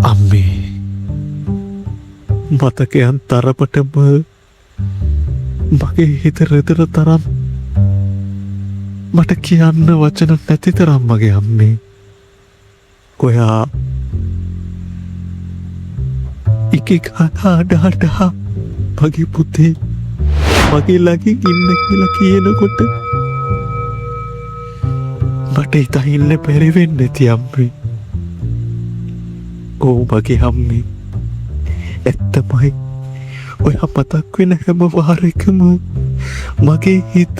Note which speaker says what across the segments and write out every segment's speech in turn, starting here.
Speaker 1: අම්මේ මතකයන් තරපටම මගේ හිත රෙදර තරම් මට කියන්න වචන නැති තරම් මගේ අම්මේ ඔයා ඉකිකාඩාඩා මගේ පුතේ මගේ ළඟින් ඉන්න කියලා කියනකොට මට හිතා ඉන්න බැරි වෙන්නේ නැති අම්මේ. ඕ මගේ අම්මේ ඇත්තමයි ඔයා මතක් වෙන හැම වාරයකම මගේ හිත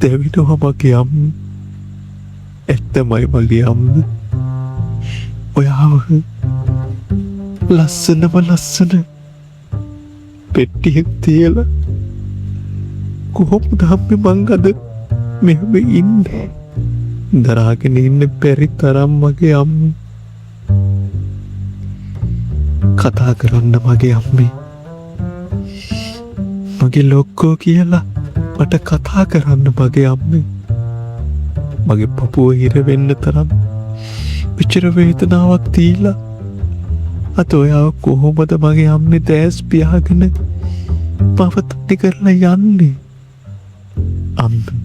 Speaker 1: දැවෙනවා මගේ අම්මේ. ඇත්තමයි මගේ අම්මේ ඔයාව ලස්සන පෙට්ටියක් තියලා කොහොමද අම්මේ මං අද මෙහෙම ඉන්නේ දරාගෙන ඉන්න බැරි තරම් මගේ අම්මේ. කතා කරන්න මගේ අම්මේ මගේ ලොක්කෝ කියලා මට කතා කරන්න මගේ අම්මේ. මගේ පපුව හිර වෙන්න තරම් පිච්චර වේදනාවක් දීලා අත ඔයාව කොහොමද මගේ අම්මේ දැස් පියාගෙන මව තට්ටි කරලා යන්නේ අම්මේ.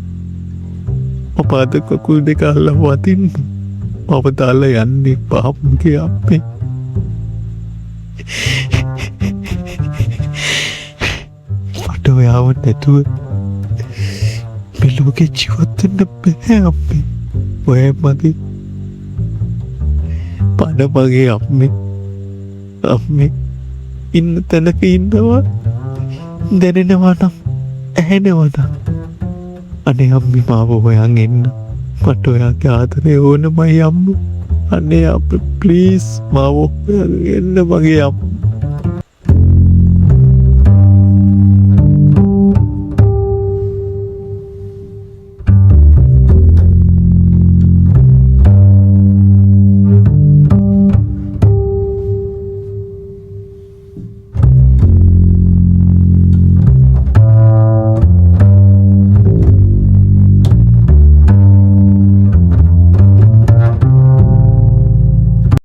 Speaker 1: පාද කකුල් දෙක අල්ල වදින්න මව දාලා යන්නේ පාපුගේ අම්මේ. මට ඔයාව නැතුව මේ ලෝකේ ජීවත් වෙන්න බෑ අම්මේ. ඔය මගේ පණ මගේ අම්මේ. අම්මේ ඉන්න තැනක ඉන්නවා දැනෙනවා නම් ඇහෙනවා නම් අනේ අම්මේ මාව හොයන් එන්න. මට ඔයාගේ ආදරේ ඕනමයි අම්මේ. අනේ අප්පේ ප්ලීස් මාව හොයන් එන්න මගේ අම්මේ.